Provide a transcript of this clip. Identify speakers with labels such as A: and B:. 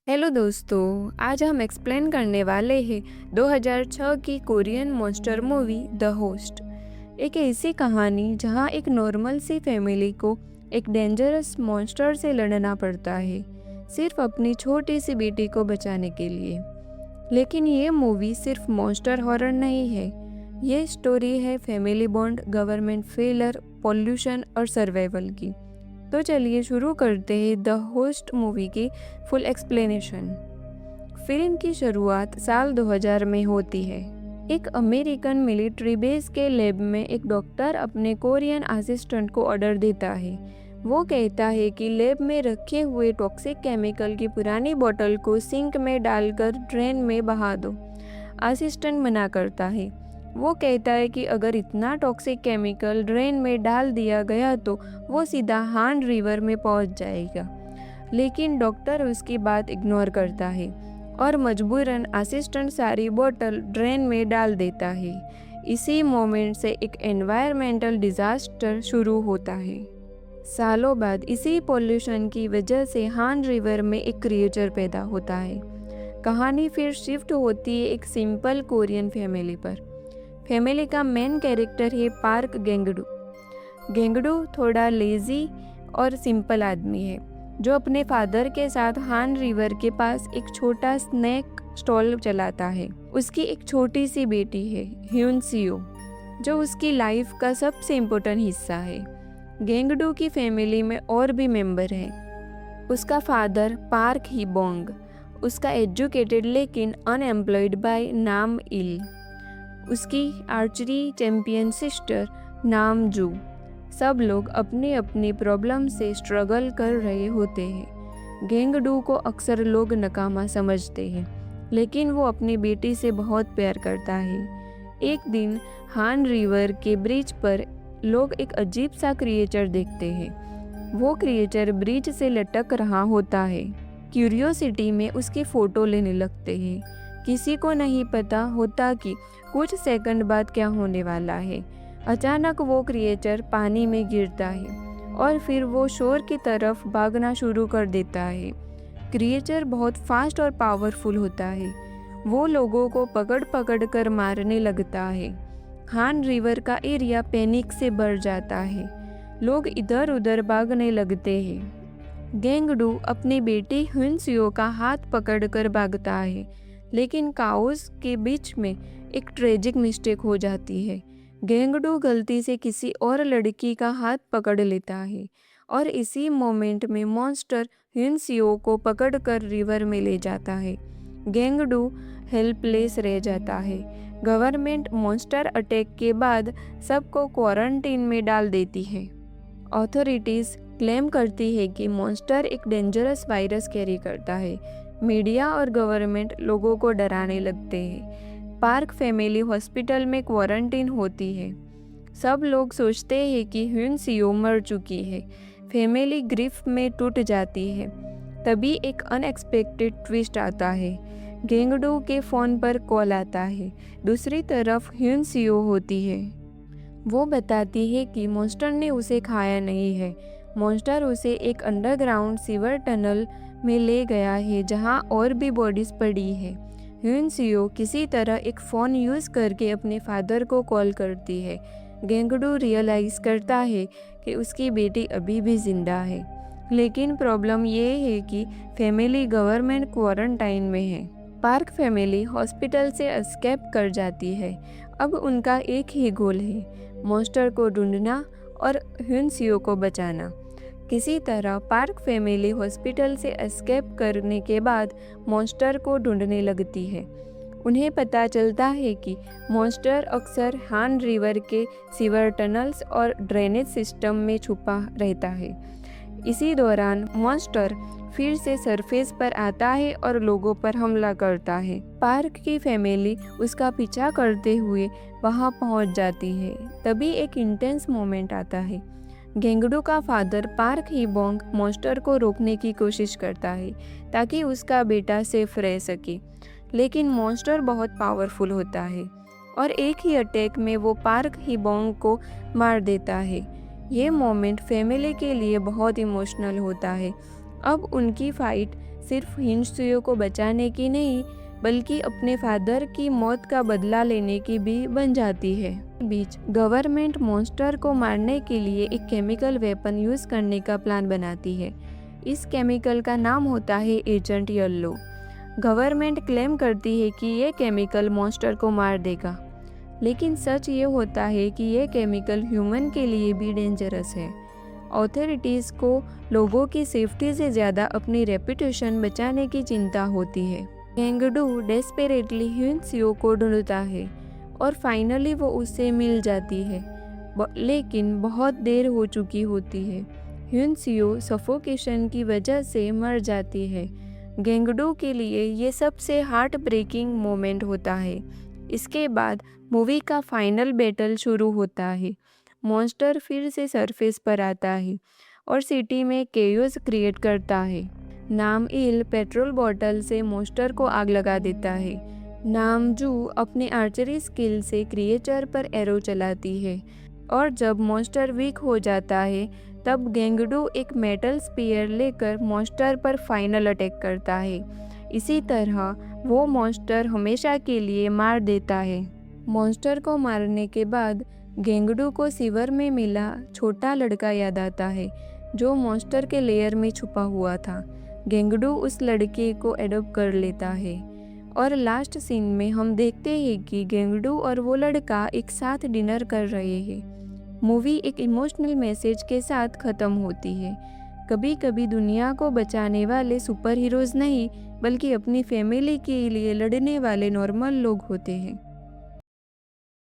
A: Hello दोस्तों, आज हम एक्सप्लेन करने वाले हैं 2006 की Korean monster movie the host. एक ऐसी कहानी जहां एक नॉर्मल सी फैमिली को एक डेंजरस मॉन्स्टर से लड़ना पड़ता है, सिर्फ अपनी छोटी सी बेटी को बचाने के लिए। लेकिन ये मूवी सिर्फ मॉन्स्टर हॉरर नहीं है, ये स्टोरी है family bond, government failure, pollution और सर्वाइवल की। तो चलिए शुरू करते हैं द होस्ट मूवी की फुल एक्सप्लेनेशन। फिल्म की शुरुआत साल 2000 में होती है। एक अमेरिकन मिलिट्री बेस के लैब में एक डॉक्टर अपने कोरियन असिस्टेंट को ऑर्डर देता है। वो कहता है कि लैब में रखे हुए टॉक्सिक केमिकल की पुरानी बोतल को सिंक में डालकर ड्रेन में बहा दो। असिस्टेंट मना करता है। वो कहता है कि अगर इतना टॉक्सिक केमिकल ड्रेन में डाल दिया गया तो वो सीधा हान रिवर में पहुंच जाएगा। लेकिन डॉक्टर उसकी बात इग्नोर करता है और मजबूरन असिस्टेंट सारी बोतल ड्रेन में डाल देता है। इसी मोमेंट से एक एनवायरमेंटल डिजास्टर शुरू होता है। सालों बाद इसी पॉल्यूशन की वजह से हान रिवर में एक क्रिएचर पैदा होता है। कहानी फिर शिफ्ट होती है एक सिंपल कोरियन फैमिली पर। फैमिली का मेन कैरेक्टर है पार्क गेंगडू। गेंगडू थोड़ा लेजी और सिंपल आदमी है, जो अपने फादर के साथ हान रिवर के पास एक छोटा स्नैक स्टॉल चलाता है। उसकी एक छोटी सी बेटी है, ह्यून सियो, जो उसकी लाइफ का सबसे इम्पोर्टेंट हिस्सा है। गेंगडू की फैमिली में और भी मेंबर हैं। उसका फादर पार्क ही बोंग, उसका एजुकेटेड लेकिन अनएम्प्लॉयड बाय नाम इल, उसकी आर्चरी चैंपियन सिस्टर नाम जू। सब लोग अपनी अपनी प्रॉब्लम से स्ट्रगल कर रहे होते हैं। गेंगडू को अक्सर लोग नकामा समझते हैं, लेकिन वो अपनी बेटी से बहुत प्यार करता है। एक दिन हान रिवर के ब्रिज पर लोग एक अजीब सा क्रिएचर देखते हैं। वो क्रिएचर ब्रिज से लटक रहा होता है। क्यूरियोसिटी में उसकी फ़ोटो लेने लगते हैं। किसी को नहीं पता होता कि कुछ सेकंड बाद क्या होने वाला है। अचानक वो क्रिएचर पानी में गिरता है और फिर वो शोर की तरफ भागना शुरू कर देता है। क्रिएचर बहुत फास्ट और पावरफुल होता है। वो लोगों को पकड़ पकड़ कर मारने लगता है। हान रिवर का एरिया पैनिक से भर जाता है। लोग इधर उधर भागने लगते हैं। गेंगडू अपनी बेटी ह्युनसियो का हाथ पकड़कर भागता है, लेकिन काओस के बीच में एक ट्रेजिक मिस्टेक हो जाती है। गेंगडू गलती से किसी और लड़की का हाथ पकड़ लेता है और इसी मोमेंट में मॉन्स्टर ह्युनसियो को पकड़कर रिवर में ले जाता है। गेंगडू हेल्पलेस रह जाता है। गवर्नमेंट मॉन्स्टर अटैक के बाद सबको क्वारंटीन में डाल देती है। अथॉरिटीज़ क्लेम करती है कि मॉन्स्टर एक डेंजरस वायरस कैरी करता है। मीडिया और गवर्नमेंट लोगों को डराने लगते हैं। पार्क फैमिली हॉस्पिटल में क्वारंटीन होती है। सब लोग सोचते हैं कि ह्युनसियो मर चुकी है। फैमिली ग्रीफ में टूट जाती है। तभी एक अनएक्सपेक्टेड ट्विस्ट आता है। गेंगडू के फ़ोन पर कॉल आता है। दूसरी तरफ ह्युनसियो होती है। वो बताती है कि मॉन्स्टर ने उसे खाया नहीं है। मॉन्स्टर उसे एक अंडरग्राउंड सीवर टनल में ले गया है, जहां और भी बॉडीज पड़ी है। ह्युनसियो किसी तरह एक फ़ोन यूज़ करके अपने फादर को कॉल करती है। गेंगडू रियलाइज़ करता है कि उसकी बेटी अभी भी जिंदा है, लेकिन प्रॉब्लम ये है कि फैमिली गवर्नमेंट क्वारंटाइन में है। पार्क फैमिली हॉस्पिटल से एस्केप कर जाती है। अब उनका एक ही गोल है, मॉन्स्टर को ढूंढना और ह्युनसियो को बचाना। किसी तरह पार्क फैमिली हॉस्पिटल से एस्केप करने के बाद मॉन्स्टर को ढूंढने लगती है। उन्हें पता चलता है कि मॉन्स्टर अक्सर हान रिवर के सीवर टनल्स और ड्रेनेज सिस्टम में छुपा रहता है। इसी दौरान मॉन्स्टर फिर से सरफेस पर आता है और लोगों पर हमला करता है। पार्क की फैमिली उसका पीछा करते हुए वहां पहुंच जाती है। तभी एक इंटेंस मोमेंट आता है। गेंगडू का फादर पार्क ही बोंग मॉन्स्टर को रोकने की कोशिश करता है ताकि उसका बेटा सेफ रह सके, लेकिन मॉन्स्टर बहुत पावरफुल होता है और एक ही अटैक में वो पार्क ही बोंग को मार देता है। ये मोमेंट फैमिली के लिए बहुत इमोशनल होता है। अब उनकी फाइट सिर्फ हिंसुयो को बचाने की नहीं बल्कि अपने फादर की मौत का बदला लेने की भी बन जाती है। बीच गवर्नमेंट मॉन्स्टर को मारने के लिए एक केमिकल वेपन यूज करने का प्लान बनाती है। इस केमिकल का नाम होता है एजेंट येलो। गवर्नमेंट क्लेम करती है कि ये केमिकल मॉन्स्टर को मार देगा, लेकिन सच ये होता है कि ये केमिकल ह्यूमन के लिए भी डेंजरस है। ऑथोरिटीज़ को लोगों की सेफ्टी से ज़्यादा अपनी रेपुटेशन बचाने की चिंता होती है। गेंगडू डेस्परेटली ह्यूनसियो को ढूंढता है और फाइनली वो उससे मिल जाती है, लेकिन बहुत देर हो चुकी होती है। ह्यूनसियो सफोकेशन की वजह से मर जाती है। गेंगडू के लिए ये सबसे हार्ट ब्रेकिंग मोमेंट होता है। इसके बाद मूवी का फाइनल बैटल शुरू होता है। मॉन्स्टर फिर से सरफेस पर आता है और सिटी में केओस क्रिएट करता है। नामइल पेट्रोल बॉटल से मॉन्स्टर को आग लगा देता है। नामजू अपने आर्चरी स्किल से क्रिएचर पर एरो चलाती है और जब मॉन्स्टर वीक हो जाता है तब गेंगडू एक मेटल स्पीयर लेकर मॉन्स्टर पर फाइनल अटैक करता है। इसी तरह वो मॉन्स्टर हमेशा के लिए मार देता है। मॉन्स्टर को मारने के बाद गेंगडू को सीवर में मिला छोटा लड़का याद आता है जो मॉन्स्टर के लेयर में छुपा हुआ था। गेंगडू उस लड़के को एडॉप्ट कर लेता है और लास्ट सीन में हम देखते हैं कि गेंगडू और वो लड़का एक साथ डिनर कर रहे हैं। मूवी एक इमोशनल मैसेज के साथ ख़त्म होती है। कभी कभी दुनिया को बचाने वाले सुपर हीरोज़ नहीं बल्कि अपनी फैमिली के लिए लड़ने वाले नॉर्मल लोग होते हैं।